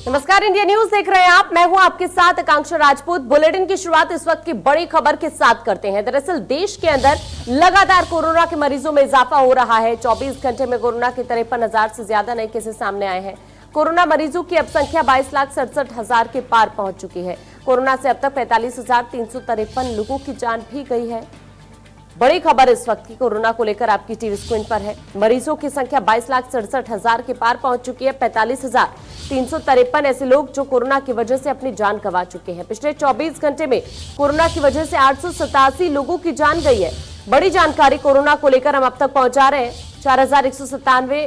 नमस्कार, India news देख रहे हैं आप। मैं हूं आपके साथ आकांक्षा राजपूत। बुलेटिन की शुरुआत इस वक्त की बड़ी खबर के साथ करते हैं। दरअसल देश के अंदर लगातार कोरोना के मरीजों में इजाफा हो रहा है। 24 घंटे में कोरोना के 53,000 से ज्यादा नए केसेस सामने आए हैं। कोरोना मरीजों की अब संख्या 22,67,000 के पार पहुंच चुकी है। कोरोना से अब तक 45,353 लोगों की जान भी गई है। बड़ी खबर इस वक्त की कोरोना को लेकर आपकी टीवी स्क्रीन पर है। मरीजों की संख्या 22,67,000 के पार पहुंच चुकी है। 45,353 ऐसे लोग जो कोरोना की वजह से अपनी जान गंवा चुके हैं। पिछले 24 घंटे में कोरोना की वजह से 887 लोगों की जान गई है। बड़ी जानकारी कोरोना को लेकर हम अब तक पहुंचा रहे हैं। 4,197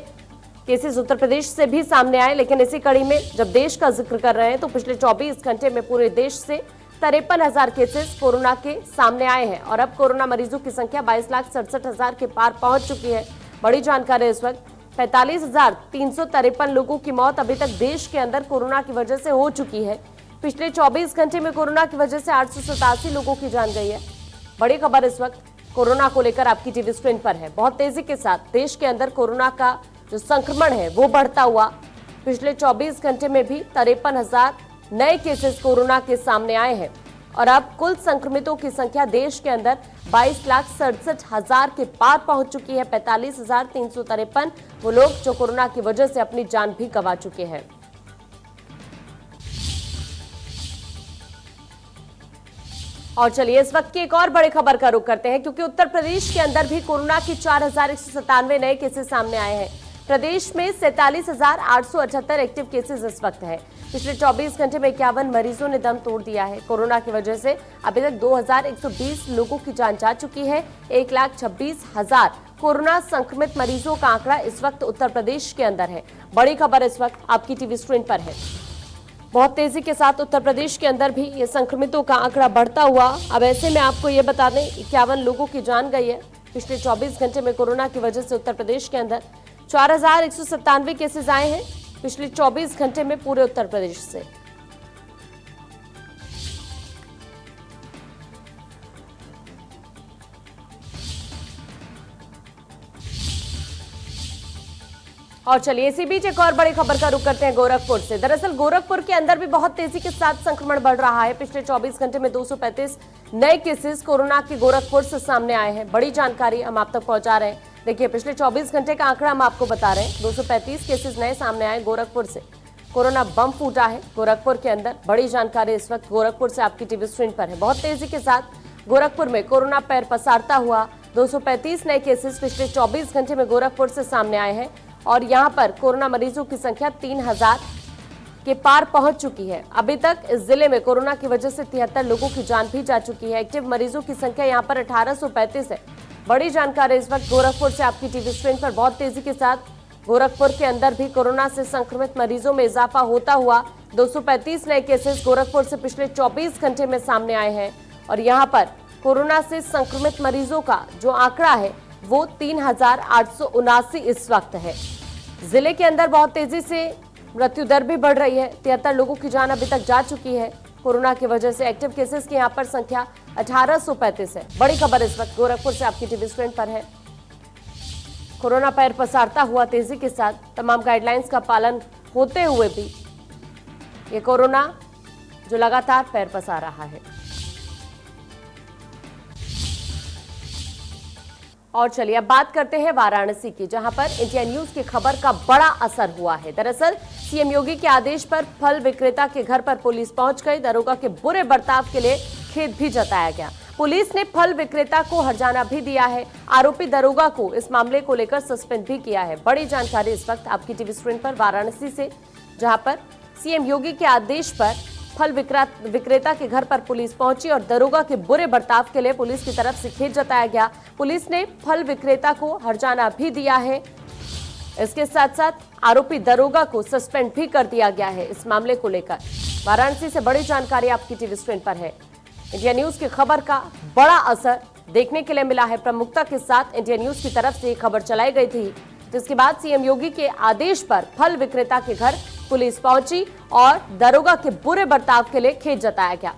केसेस उत्तर प्रदेश से भी सामने आए, लेकिन इसी कड़ी में जब देश का जिक्र कर रहे हैं तो पिछले 24 घंटे में पूरे देश से 53,000 केसेस कोरोना के सामने आए हैं और अब कोरोना मरीजों की संख्या 22,67,000 के पार पहुंच चुकी है। बड़ी जानकारी इस वक्त 45,353 लोगों की मौत अभी तक देश के अंदर कोरोना की वजह से हो चुकी है। पिछले 24 घंटे में कोरोना की वजह से 887 लोगों की जान गई है। बड़ी खबर इस वक्त कोरोना को लेकर आपकी टीवी स्क्रीन पर है। बहुत तेजी के साथ देश के अंदर कोरोना का जो संक्रमण है वो बढ़ता हुआ पिछले 24 घंटे में भी 53,000 नए केसेस कोरोना के सामने आए हैं और अब कुल संक्रमितों की संख्या देश के अंदर 22,67,000 के पार पहुंच चुकी है। 45,353 वो लोग जो कोरोना की वजह से अपनी जान भी गंवा चुके हैं। और चलिए इस वक्त की एक और बड़ी खबर का रुख करते हैं, क्योंकि उत्तर प्रदेश के अंदर भी कोरोना की 4,197 नए केसेस सामने आए हैं। प्रदेश में 47,878 एक्टिव केसेस इस वक्त है। पिछले 24 घंटे में 51 मरीजों ने दम तोड़ दिया है। कोरोना की वजह से अभी तक 2,120 लोगों की जान जा चुकी है। 1,26,000 कोरोना संक्रमित मरीजों का आंकड़ा इस वक्त उत्तर प्रदेश के अंदर है। बड़ी खबर इस वक्त आपकी टीवी स्क्रीन पर है। बहुत तेजी के साथ उत्तर प्रदेश के अंदर भी ये संक्रमितों का आंकड़ा बढ़ता हुआ अब ऐसे में आपको ये बता दें 51 लोगों की जान गई है। पिछले 24 घंटे में कोरोना की वजह से उत्तर प्रदेश के अंदर 4,197 केसेस आए हैं पिछले 24 घंटे में पूरे उत्तर प्रदेश से। और चलिए इसी बीच एक और बड़ी खबर का रुख करते हैं गोरखपुर से। दरअसल गोरखपुर के अंदर भी बहुत तेजी के साथ संक्रमण बढ़ रहा है। पिछले 24 घंटे में 235 नए केसेस कोरोना के गोरखपुर से सामने आए हैं। बड़ी जानकारी हम आप तक पहुंचा रहे हैं। देखिए पिछले 24 घंटे का आंकड़ा हम आपको बता रहे हैं। 235 केसेस नए सामने आए गोरखपुर से। कोरोना बम फूटा है गोरखपुर के अंदर। बड़ी जानकारी इस वक्त गोरखपुर से आपकी टीवी स्क्रीन पर है। बहुत तेजी के साथ गोरखपुर में कोरोना पैर पसारता हुआ 235 नए केसेस पिछले 24 घंटे में गोरखपुर से सामने आए हैं और यहां पर कोरोना मरीजों की संख्या 3,000 के पार पहुंच चुकी है। अभी तक इस जिले में कोरोना की वजह से 73 लोगों की जान भी जा चुकी है। एक्टिव मरीजों की संख्या यहां पर 1835 है। बड़ी जानकारी इस वक्त गोरखपुर से आपकी टीवी स्क्रीन पर। बहुत तेजी के साथ गोरखपुर के अंदर भी कोरोना से संक्रमित मरीजों में इजाफा होता हुआ 235 नए केसेस गोरखपुर से पिछले 24 घंटे में सामने आए हैं और यहां पर कोरोना से संक्रमित मरीजों का जो आंकड़ा है वो 3,879 इस वक्त है। जिले के अंदर बहुत तेजी से मृत्यु दर भी बढ़ रही है। 73 लोगों की जान अभी तक जा चुकी है कोरोना की वजह से। एक्टिव केसेस की यहाँ पर संख्या 1,835 है। बड़ी खबर इस वक्त गोरखपुर से आपकी टीवी स्क्रीन पर है। कोरोना पैर पसारता हुआ तेजी के साथ तमाम गाइडलाइंस का पालन होते हुए भी ये कोरोना जो लगातार पैर पसार रहा है। और चलिए अब बात करते हैं वाराणसी की, जहां पर इंडिया न्यूज की खबर का बड़ा असर हुआ है। दरअसल सीएम योगी के आदेश पर फल विक्रेता के घर पर पुलिस पहुंच गई। दरोगा के बुरे बर्ताव के लिए खेद भी जताया गया। पुलिस ने फल विक्रेता को हर्जाना भी दिया है। आरोपी दरोगा को इस मामले को लेकर सस्पेंड भी किया है। बड़ी जानकारी इस वक्त आपकी टीवी स्क्रीन पर वाराणसी से, जहां पर सीएम योगी के आदेश पर फल विक्रेता के घर पर पुलिस पहुंची और दरोगा के बुरे बर्ताव के लिए पुलिस की तरफ से खेद जताया गया। पुलिस ने फल विक्रेता को हर्जाना भी दिया है। इसके साथ साथ आरोपी दरोगा को सस्पेंड भी कर दिया गया है इस मामले को लेकर। वाराणसी से बड़ी जानकारी आपकी टीवी स्क्रीन पर है। इंडिया न्यूज की खबर का बड़ा असर देखने के लिए मिला है। प्रमुखता के साथ इंडिया न्यूज की तरफ से खबर चलाई गई थी, जिसके बाद सीएम योगी के आदेश पर फल विक्रेता के घर पुलिस पहुंची और दरोगा के बुरे बर्ताव के लिए खेद जताया गया।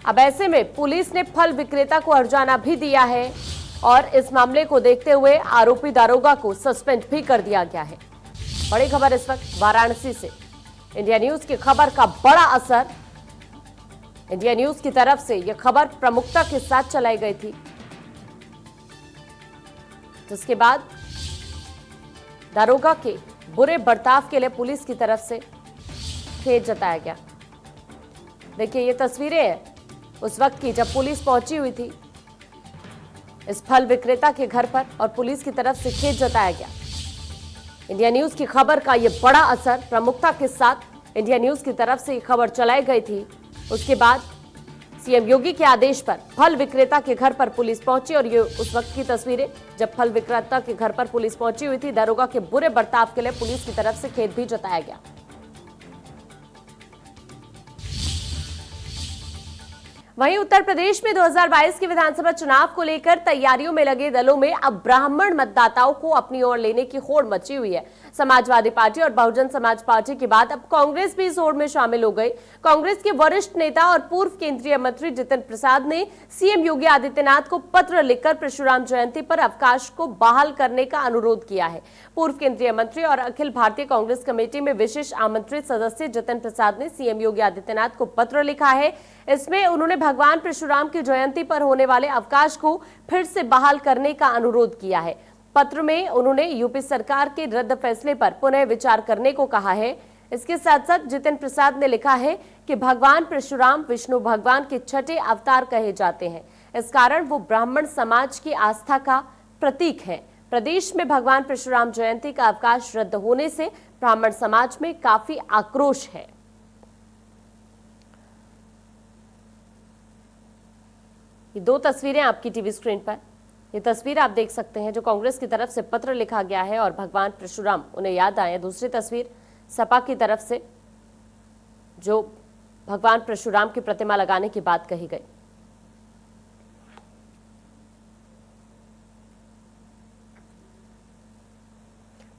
अब ऐसे में पुलिस ने फल विक्रेता को हर्जाना भी दिया है और इस मामले को देखते हुए आरोपी दरोगा को सस्पेंड भी कर दिया गया है। बड़ी खबर इस वक्त वाराणसी से। इंडिया न्यूज की खबर का बड़ा असर। इंडिया न्यूज की तरफ से यह खबर प्रमुखता के साथ चलाई गई थी, जिसके बाद दारोगा के बुरे बर्ताव के लिए पुलिस की तरफ से खेद जताया गया। देखिए, ये तस्वीरें हैं उस वक्त की जब पुलिस पहुंची हुई थी इस फल विक्रेता के घर पर और पुलिस की तरफ से खेद जताया गया। इंडिया न्यूज की खबर का यह बड़ा असर, प्रमुखता के साथ इंडिया न्यूज की तरफ से यह खबर चलाई गई थी। उसके बाद सीएम योगी के आदेश पर फल विक्रेता के घर पर पुलिस पहुंची और ये उस वक्त की तस्वीरें जब फल विक्रेता के घर पर पुलिस पहुंची हुई थी। दारोगा के बुरे बर्ताव के लिए पुलिस की तरफ से खेद भी जताया गया। वहीं उत्तर प्रदेश में 2022 के विधानसभा चुनाव को लेकर तैयारियों में लगे दलों में अब ब्राह्मण मतदाताओं को अपनी ओर लेने की होड़ मची हुई है। समाजवादी पार्टी और बहुजन समाज पार्टी के बाद अब कांग्रेस भी इस होड़ में शामिल हो गई। कांग्रेस के वरिष्ठ नेता और पूर्व केंद्रीय मंत्री जितेंद्र प्रसाद ने सीएम योगी आदित्यनाथ को पत्र लिखकर परशुराम जयंती पर अवकाश को बहाल करने का अनुरोध किया है। पूर्व केंद्रीय मंत्री और अखिल भारतीय कांग्रेस कमेटी में विशेष आमंत्रित सदस्य जितेंद्र प्रसाद ने सीएम योगी आदित्यनाथ को पत्र लिखा है। इसमें उन्होंने भगवान परशुराम की जयंती पर होने वाले अवकाश को फिर से बहाल करने का अनुरोध किया है। पत्र में उन्होंने यूपी सरकार के रद्द फैसले पर पुनः विचार करने को कहा है। इसके साथ साथ जितेंद्र प्रसाद ने लिखा है कि भगवान परशुराम विष्णु भगवान के छठे अवतार कहे जाते हैं। इस कारण वो ब्राह्मण समाज की आस्था का प्रतीक है। प्रदेश में भगवान परशुराम जयंती का अवकाश रद्द होने से ब्राह्मण समाज में काफी आक्रोश है। ये दो तस्वीरें आपकी टीवी स्क्रीन पर, ये तस्वीर आप देख सकते हैं जो कांग्रेस की तरफ से पत्र लिखा गया है और भगवान परशुराम उन्हें याद आए। दूसरी तस्वीर सपा की तरफ से जो भगवान परशुराम की प्रतिमा लगाने की बात कही गई।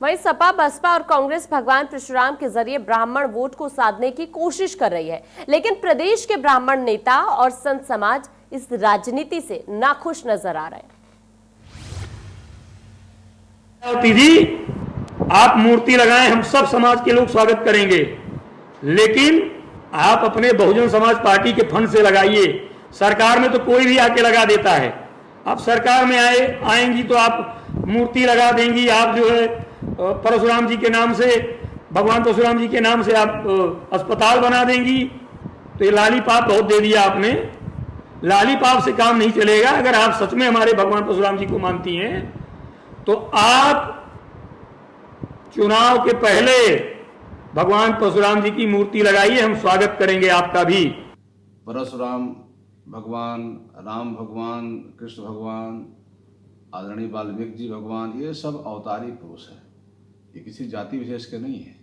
वहीं सपा, बसपा और कांग्रेस भगवान परशुराम के जरिए ब्राह्मण वोट को साधने की कोशिश कर रही है, लेकिन प्रदेश के ब्राह्मण नेता और संत समाज इस राजनीति से नाखुश नजर आ रहे हैं। दीदी, आप मूर्ति लगाएं, हम सब समाज के लोग स्वागत करेंगे, लेकिन आप अपने बहुजन समाज पार्टी के फंड से लगाइए। सरकार में तो कोई भी आके लगा देता है। आप सरकार में आएंगी तो आप मूर्ति लगा देंगी, आप जो है परशुराम जी के नाम से, भगवान परशुराम जी के नाम से आप अस्पताल बना देंगी। तो ये लालीपाप बहुत दे दिया आपने। लालीपाप से काम नहीं चलेगा। अगर आप सच में हमारे भगवान परशुराम जी को मानती हैं तो आप चुनाव के पहले भगवान परशुराम जी की मूर्ति लगाइए, हम स्वागत करेंगे आपका भी। परशुराम भगवान, राम भगवान, कृष्ण भगवान, आदरणीय वाल्मीकि जी भगवान, ये सब अवतारी पुरुष है, ये किसी जाति विशेष के नहीं है।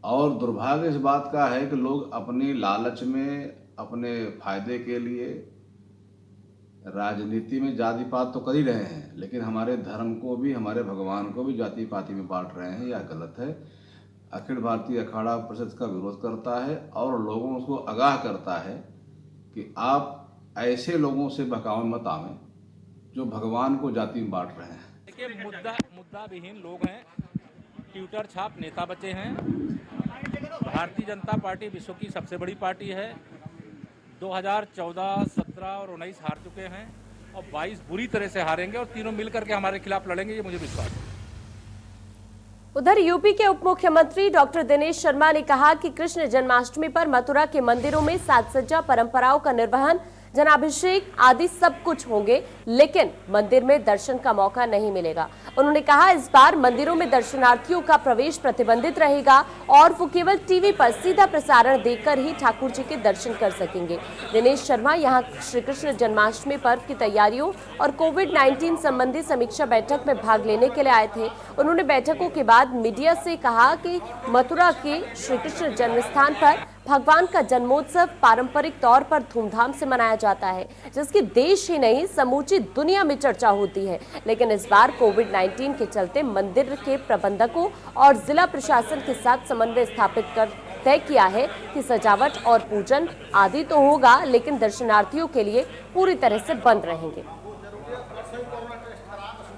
और दुर्भाग्य इस बात का है कि लोग अपनी लालच में, अपने फायदे के लिए राजनीति में जाति पात तो कर ही रहे हैं, लेकिन हमारे धर्म को भी, हमारे भगवान को भी जाति पाति में बांट रहे हैं। यह गलत है। अखिल भारतीय अखाड़ा परिषद का विरोध करता है और लोगों को आगाह करता है कि आप ऐसे लोगों से बहकावे मत आवें जो भगवान को जाति में बांट रहे हैं। देखिए, मुद्दा विहीन लोग हैं, ट्विटर छाप नेता बचे हैं। भारतीय जनता पार्टी विश्व की सबसे बड़ी पार्टी है। 2014, 17 और 19 हार चुके हैं और 22 बुरी तरह से हारेंगे और तीनों मिलकर के हमारे खिलाफ लड़ेंगे, ये मुझे विश्वास है। उधर यूपी के उप मुख्यमंत्री डॉक्टर दिनेश शर्मा ने कहा कि कृष्ण जन्माष्टमी पर मथुरा के मंदिरों में साज सज्जा, परंपराओं का निर्वहन, जनाभिषेक आदि सब कुछ होंगे, लेकिन मंदिर में दर्शन का मौका नहीं मिलेगा। उन्होंने कहा इस बार मंदिरों में दर्शनार्थियों का प्रवेश प्रतिबंधित रहेगा और वो केवल टीवी पर सीधा प्रसारण देखकर ही ठाकुर जी के दर्शन कर सकेंगे। दिनेश शर्मा यहां श्री कृष्ण जन्माष्टमी पर्व की तैयारियों और कोविड-19 संबंधी समीक्षा बैठक में भाग लेने के लिए आए थे। उन्होंने बैठकों के बाद मीडिया से कहा कि मथुरा के श्री कृष्ण जन्मस्थान पर भगवान का जन्मोत्सव पारंपरिक तौर पर धूमधाम से मनाया जाता है, जिसकी देश ही नहीं समूची दुनिया में चर्चा होती है। लेकिन इस बार कोविड-19 के चलते मंदिर के प्रबंधकों और जिला प्रशासन के साथ समन्वय स्थापित कर तय किया है कि सजावट और पूजन आदि तो होगा, लेकिन दर्शनार्थियों के लिए पूरी तरह से बंद रहेंगे।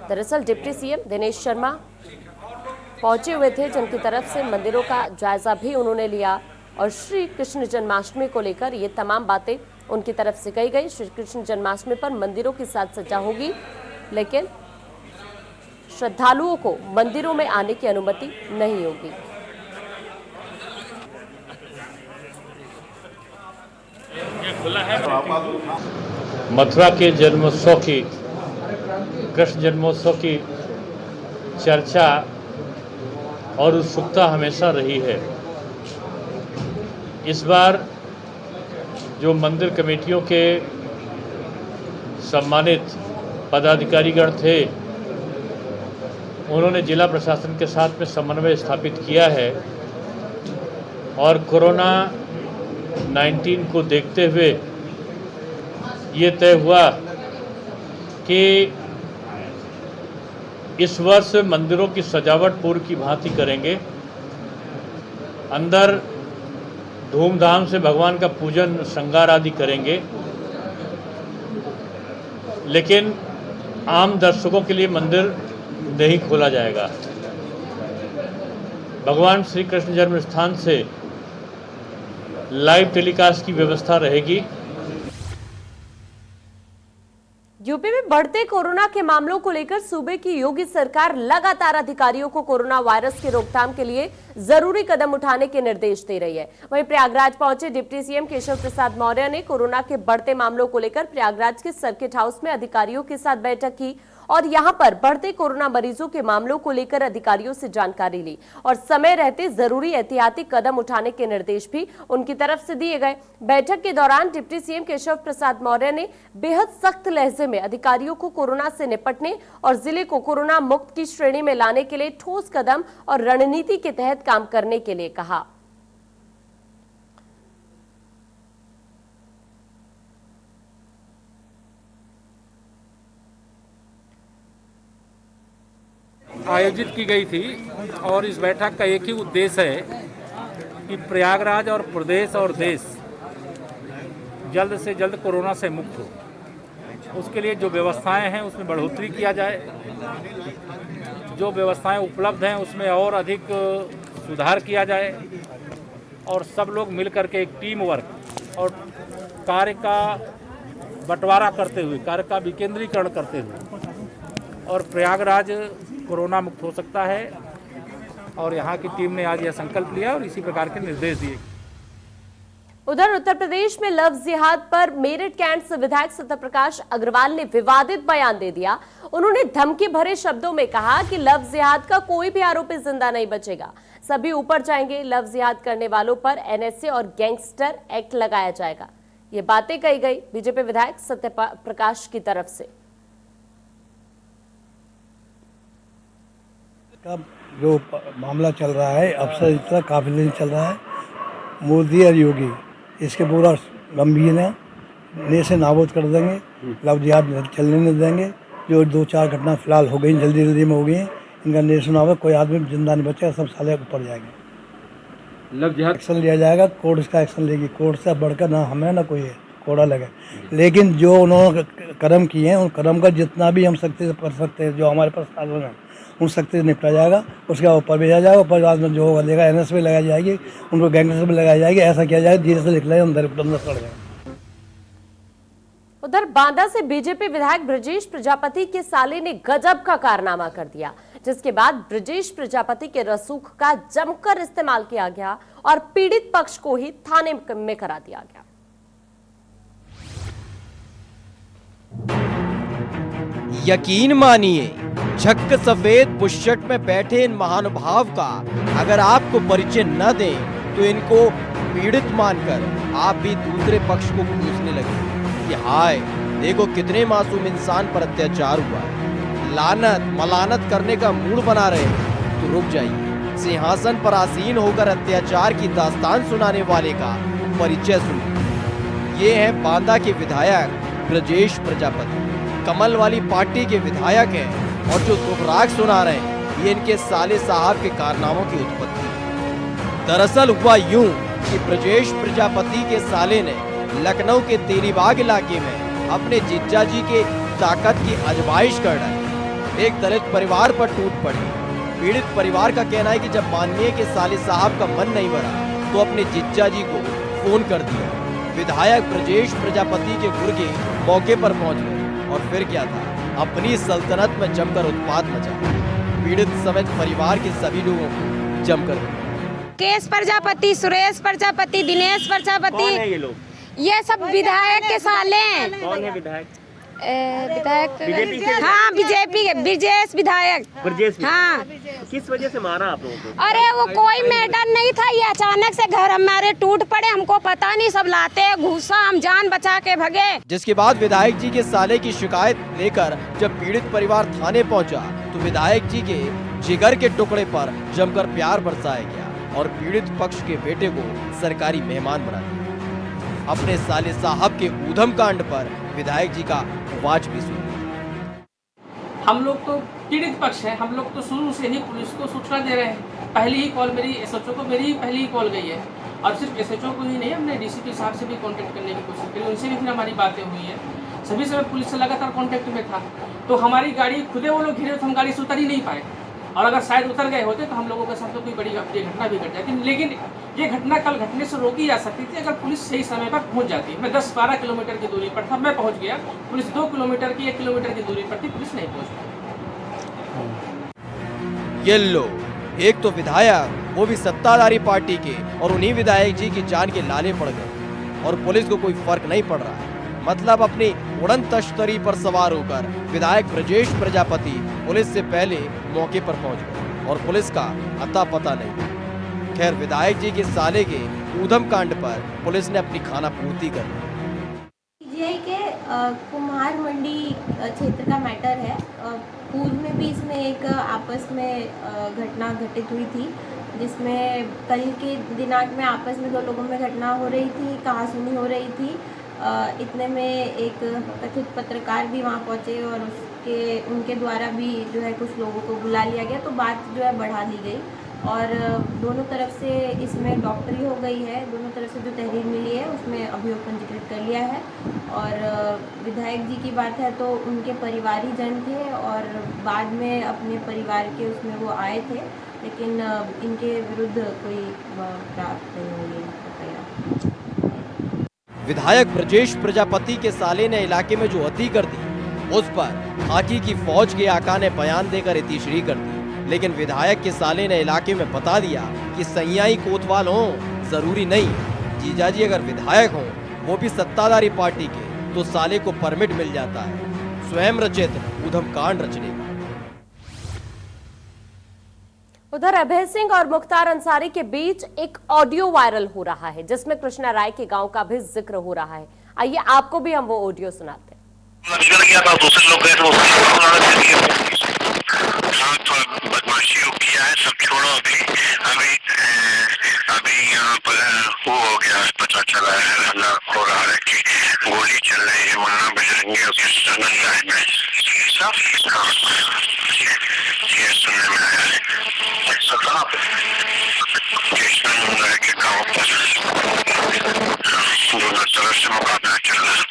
दरअसल डिप्टी सीएम दिनेश शर्मा पहुंचे हुए थे, जिनकी तरफ से मंदिरों का जायजा भी उन्होंने लिया और श्री कृष्ण जन्माष्टमी को लेकर ये तमाम बातें उनकी तरफ से कही गई। श्री कृष्ण जन्माष्टमी पर मंदिरों की साज सज्जा होगी, लेकिन श्रद्धालुओं को मंदिरों में आने की अनुमति नहीं होगी। मथुरा के जन्मोत्सव की, कृष्ण जन्मोत्सव की चर्चा और उत्सुकता हमेशा रही है। इस बार जो मंदिर कमेटियों के सम्मानित पदाधिकारीगण थे, उन्होंने जिला प्रशासन के साथ में समन्वय स्थापित किया है और कोरोना 19 को देखते हुए ये तय हुआ कि इस वर्ष मंदिरों की सजावट पूर्व की भांति करेंगे। अंदर धूमधाम से भगवान का पूजन श्रृंगार आदि करेंगे, लेकिन आम दर्शकों के लिए मंदिर नहीं खोला जाएगा। भगवान श्री कृष्ण जन्म स्थान से लाइव टेलीकास्ट की व्यवस्था रहेगी। यूपी में बढ़ते कोरोना के मामलों को लेकर सूबे की योगी सरकार लगातार अधिकारियों को कोरोना वायरस की रोकथाम के लिए जरूरी कदम उठाने के निर्देश दे रही है। वहीं प्रयागराज पहुंचे डिप्टी सीएम केशव प्रसाद मौर्य ने कोरोना के बढ़ते मामलों को लेकर प्रयागराज के सर्किट हाउस में अधिकारियों के साथ बैठक की और यहां पर बढ़ते कोरोना मरीजों के मामलों को लेकर अधिकारियों से जानकारी ली और समय रहते जरूरी एहतियाती कदम उठाने के निर्देश भी उनकी तरफ से दिए गए। बैठक के दौरान डिप्टी सीएम केशव प्रसाद मौर्य ने बेहद सख्त लहजे में अधिकारियों को कोरोना से निपटने और जिले को कोरोना मुक्त की श्रेणी में लाने के लिए ठोस कदम और रणनीति के तहत काम करने के लिए कहा। आयोजित की गई थी और इस बैठक का एक ही उद्देश्य है कि प्रयागराज और प्रदेश और देश जल्द से जल्द कोरोना से मुक्त हो। उसके लिए जो व्यवस्थाएं हैं उसमें बढ़ोतरी किया जाए, जो व्यवस्थाएं उपलब्ध हैं उसमें और अधिक सुधार किया जाए और सब लोग मिलकर के एक टीम वर्क और कार्य का बंटवारा करते हुए, कार्य का विकेंद्रीकरण करते हुए और प्रयागराज कोरोना मुक्त हो सकता है। और यहाँ की टीम ने आज यह संकल्प लिया और इसी प्रकार के निर्देश दिए। उधर उत्तर प्रदेश में लव जिहाद पर मेरठ कैंट से विधायक सत्यप्रकाश अग्रवाल ने विवादित बयान दे दिया। उन्होंने धमकी भरे शब्दों में कहा कि लव जिहाद का कोई भी आरोपी जिंदा नहीं बचेगा, सभी ऊपर जाएंगे। लव जिहाद करने वालों पर एनएसए और गैंगस्टर एक्ट लगाया जाएगा। ये बातें कही गई बीजेपी विधायक सत्यप्रकाश की तरफ से। का जो मामला चल रहा है, अफसर इतना काफी दिन चल रहा है, मोदी और योगी इसके पूरा गंभीर है, नेसे नाबूद कर देंगे, लव जिहाद चलने नहीं देंगे। जो 2-4 घटना फिलहाल हो गई, जल्दी जल्दी में हो गई हैं, इनका नेसे नाबूद, कोई आदमी जिंदा नहीं बचेगा, सब साले ऊपर जाएंगे। लव जिहाद एक्शन लिया जाएगा, कोर्ट इसका एक्शन लेगी। कोर्ट से बढ़कर ना हमें ना कोई कोड़ा लगे, लेकिन जो उन्होंने कदम किए हैं उन कदम का जितना भी हम सख्ती से कर सकते हैं, जो हमारे पास साधन है उन सख्ती से निपटा जाएगा। उसके ऊपर भेजा जाएगा, ऊपर बाद में जो होगा लेगा, एनएस भी लगाई जाएगी, उनको गैंगस्टर भी लगाई जाएगी। ऐसा किया जाए धीरे से निकले अंदर सड़ जाए। उधर बांदा से बीजेपी विधायक ब्रजेश प्रजापति के साले ने गजब का कारनामा कर दिया, जिसके बाद ब्रजेश प्रजापति के रसूख का जमकर इस्तेमाल किया गया और पीड़ित पक्ष को ही थाने में करा दिया गया। यकीन मानिए, झक्क सफेद बुशर्ट में बैठे इन महानुभाव का अगर आपको परिचय न दें तो इनको पीड़ित मानकर आप भी दूसरे पक्ष को पूछने लगे कि हाय देखो कितने मासूम इंसान पर अत्याचार हुआ। लानत मलानत करने का मूड बना रहे तो रुक जाइए। सिंहासन पर आसीन होकर अत्याचार की दास्तान सुनाने वाले का परिचय सुनिए। ये है बांदा के विधायक ब्रजेश प्रजापति, कमल वाली पार्टी के विधायक हैं और जो दुखराग सुना रहे हैं ये इनके साले साहब के कारनामों की उत्पत्ति। दरअसल हुआ यूं कि ब्रजेश प्रजापति के साले ने लखनऊ के तेलीबाग इलाके में अपने जिज्जा जी के ताकत की आजमाइश कर डाली। एक दलित परिवार पर टूट पड़ी। पीड़ित परिवार का कहना है कि जब माननीय के साले साहब का मन नहीं भरा तो अपने जिज्जा जी को फोन कर दिया। विधायक ब्रजेश प्रजापति के गुर्गे मौके पर पहुंच गए और फिर क्या था, अपनी सल्तनत में जमकर उत्पात मचा। पीड़ित समेत परिवार के सभी लोगों को जमकर केश प्रजापति, सुरेश प्रजापति, दिनेश प्रजापति, कौन है ये लोग? ये सब विधायक के साले हैं। कौन है विधायक? विधायक बीजेपी के? हाँ, बीजेपी के ब्रजेश विधायक। ब्रजेश हाँ। किस वजह से मारा आप लोगों को? अरे वो कोई मैटर नहीं था, ये अचानक से घर हमारे टूट पड़े, हमको पता नहीं, सब लाते घुसा, हम जान बचा के भगे। जिसके बाद विधायक जी के साले की शिकायत लेकर जब पीड़ित परिवार थाने पहुंचा तो विधायक जी के जिगर के टुकड़े पर जमकर प्यार बरसाया गया और पीड़ित पक्ष के बेटे को सरकारी मेहमान बना दिया। अपने साले साहब के ऊधम कांड पर विधायक जी का वाच भी सुनिए। हम लोग तो पीड़ित पक्ष है, हम लोग तो शुरू से ही पुलिस को सूचना दे रहे हैं। पहली ही कॉल मेरी एसएचओ को, मेरी पहली ही कॉल गई है और सिर्फ एसएचओ को ही नहीं, हमने डीसीपी साहब से भी कांटेक्ट करने की कोशिश करी, उनसे भी फिर हमारी बातें हुई है। सभी से मैं पुलिस से लगातार कांटेक्ट में था। तो हमारी गाड़ी खुदे वो लोग घिरे तो हम गाड़ी से उतर ही नहीं पाए और अगर शायद उतर गए होते तो हम लोगों के साथ तो कोई बड़ी घटना भी घट जाती। लेकिन ये घटना कल घटने से रोकी जा सकती थी अगर पुलिस सही समय पर पहुंच जाती। मैं 10-12 किलोमीटर की दूरी पर था, मैं पहुंच गया। पुलिस 2 किलोमीटर की 1 किलोमीटर की दूरी पर थी, पुलिस नहीं पहुंच पाई। ये लो, एक तो विधायक, वो भी सत्ताधारी पार्टी के, और उन्हीं विधायक जी की जान के लाले पड़ गए और पुलिस को कोई फर्क नहीं पड़ रहा है। मतलब अपनी उड़न तश्तरी पर सवार होकर विधायक ब्रजेश प्रजापति पुलिस से पहले मौके पर पहुंच गए और पुलिस का अता पता नहीं। खैर, विधायक जी के साले के ऊधम कांड पर पुलिस ने अपनी खाना पूर्ति कर ली। ये के कुम्हार मंडी क्षेत्र का मैटर है। पूर्व में भी इसमें एक आपस में घटना घटित हुई थी, जिसमें कल के दिनांक में आपस में 2 लोगों में घटना हो रही थी, कहासुनी हो रही थी। इतने में एक कथित पत्रकार भी वहाँ पहुँचे और उनके द्वारा भी जो है कुछ लोगों को बुला लिया गया, तो बात जो है बढ़ा दी गई और दोनों तरफ से इसमें डॉक्टरी हो गई है। दोनों तरफ से जो तहरीर मिली है उसमें अभियोग पंजीकृत कर लिया है। और विधायक जी की बात है तो उनके परिवारी जन थे और बाद में अपने परिवार के उसमें वो आए थे, लेकिन इनके विरुद्ध कोई प्राप्त नहीं हुई है। विधायक ब्रजेश प्रजापति के साले ने इलाके में जो अति कर दी, उस पर खाकी की फौज के आका ने बयान देकर इतिश्री कर दी। लेकिन विधायक के साले ने इलाके में बता दिया कि सैयाई कोतवाल हों जरूरी नहीं, जीजाजी अगर विधायक हों, वो भी सत्ताधारी पार्टी के, तो साले को परमिट मिल जाता है स्वयं रचित ऊधम कांड रचने का। उधर अभय सिंह और मुख्तार अंसारी के बीच एक ऑडियो वायरल हो रहा है, जिसमें कृष्णा राय के गांव का भी जिक्र हो रहा है। आइए आपको भी हम वो ऑडियो सुनाते हैं। निकल गया था, दूसरे लोग गए थे, बदमाशी किया है, सब छोड़ो। अभी यहाँ पर वो हो गया, पता चला है, हल्ला हो रहा है कि गोली चल रही है, मुन्ना बजरंगी और ये सुनने में आया है। कृष्णा मुंडा के गाँव पर दोनों तरफ से मुकाबला चल रहा है।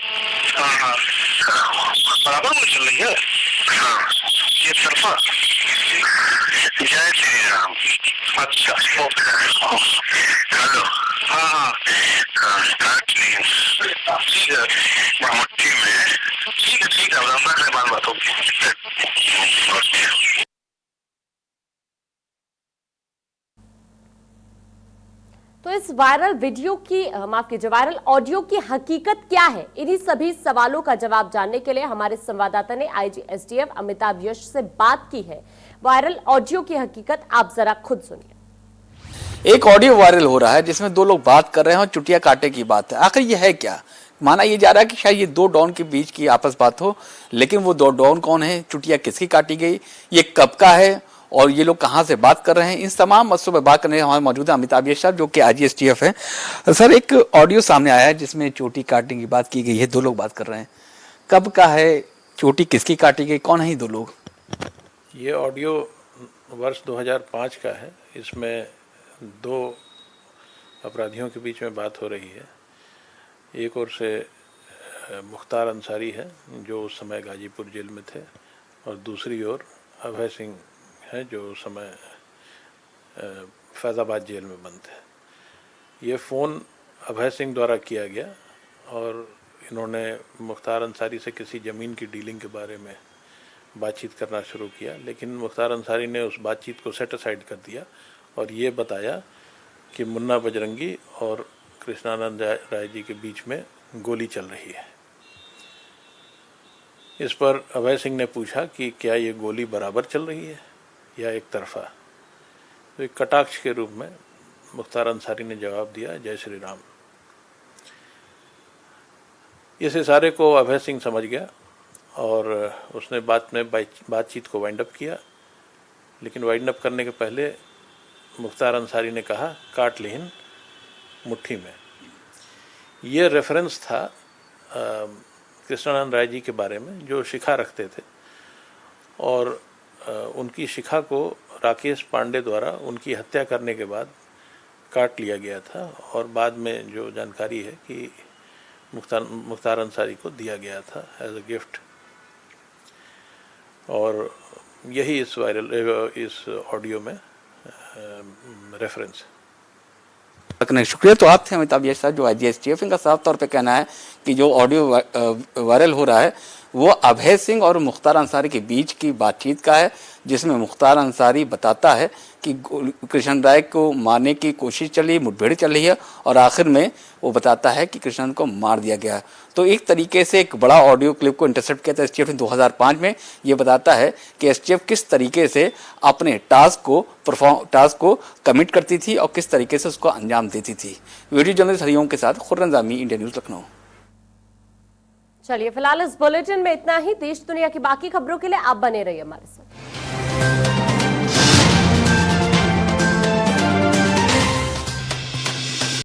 बराबर में चल रही है। हाँ, ये तरफा। जय श्री राम। अच्छा, हेलो। हाँ, मुट्ठी में। ठीक है, बात होगी। तो इस वायरल वीडियो की माफ कीजिए, वायरल ऑडियो की हकीकत क्या है, इन्हीं सभी सवालों का जवाब जानने के लिए हमारे संवाददाता ने आईजी एसटीएफ अमिताभ यश से बात की है। वायरल ऑडियो की हकीकत आप जरा खुद सुनिए। एक ऑडियो वायरल हो रहा है जिसमें 2 लोग बात कर रहे हैं और चुटिया काटे की बात है। आखिर यह है क्या? माना यह जा रहा है कि शायद ये 2 डॉन के बीच की आपस बात हो, लेकिन वो 2 डॉन कौन है, चुटिया किसकी काटी गई, ये कब का है और ये लोग कहां से बात कर रहे हैं, इन तमाम मसलों पर बात करने हमारे मौजूद है अमिताभ यश साहब, जो कि आईजी एसटीएफ है। सर, एक ऑडियो सामने आया है जिसमें चोटी काटने की बात की गई है, 2 लोग बात कर रहे हैं, कब का है, चोटी किसकी काटी गई, कौन है ये 2 लोग? ये ऑडियो वर्ष 2005 का है। इसमें 2 अपराधियों के बीच में बात हो रही है। एक ओर से मुख्तार अंसारी है जो उस समय गाजीपुर जेल में थे, और दूसरी ओर अभय सिंह हैं जो उस समय फैज़ाबाद जेल में बंद थे। ये फ़ोन अभय सिंह द्वारा किया गया और इन्होंने मुख्तार अंसारी से किसी ज़मीन की डीलिंग के बारे में बातचीत करना शुरू किया, लेकिन मुख्तार अंसारी ने उस बातचीत को सेट असाइड कर दिया और ये बताया कि मुन्ना बजरंगी और कृष्णानंद राय जी के बीच में गोली चल रही है। इस पर अभय सिंह ने पूछा कि क्या ये गोली बराबर चल रही है या एक तरफा। तो एक कटाक्ष के रूप में मुख्तार अंसारी ने जवाब दिया, जय श्री राम। इस इशारे को अभय सिंह समझ गया और उसने बातचीत को वाइंड अप किया, लेकिन वाइंड अप करने के पहले मुख्तार अंसारी ने कहा, काट लिहिन मुट्ठी में। ये रेफरेंस था कृष्णानंद राय जी के बारे में, जो शिखा रखते थे और उनकी शिखा को राकेश पांडे द्वारा उनकी हत्या करने के बाद काट लिया गया था और बाद में जो जानकारी है कि मुख्तार अंसारी को दिया गया था एज अ गिफ्ट। और यही इस ऑडियो में रेफरेंस। शुक्रिया। तो आप थे अमिताभ यश साहब, जो आईजीएसटीएफ, इनका साफ तौर पे कहना है कि जो ऑडियो वायरल हो रहा है वो अभय सिंह और मुख्तार अंसारी के बीच की बातचीत का है, जिसमें मुख्तार अंसारी बताता है कि कृष्ण राय को मारने की कोशिश चली, मुठभेड़ चली है और आखिर में वो बताता है कि कृष्ण को मार दिया गया। तो एक तरीके से एक बड़ा ऑडियो क्लिप को इंटरसेप्ट किया था एसटीएफ ने 2005 में। ये बताता है कि एसटीएफ किस तरीके से अपने टास्क को कमिट करती थी और किस तरीके से उसको अंजाम देती थी। वीडियो जर्नलिस्ट हरिओम के साथ खुर्रम जामी, इंडिया न्यूज लखनऊ। चलिए फिलहाल इस बुलेटिन में इतना ही। देश दुनिया की बाकी खबरों के लिए आप बने रहिए हमारे साथ।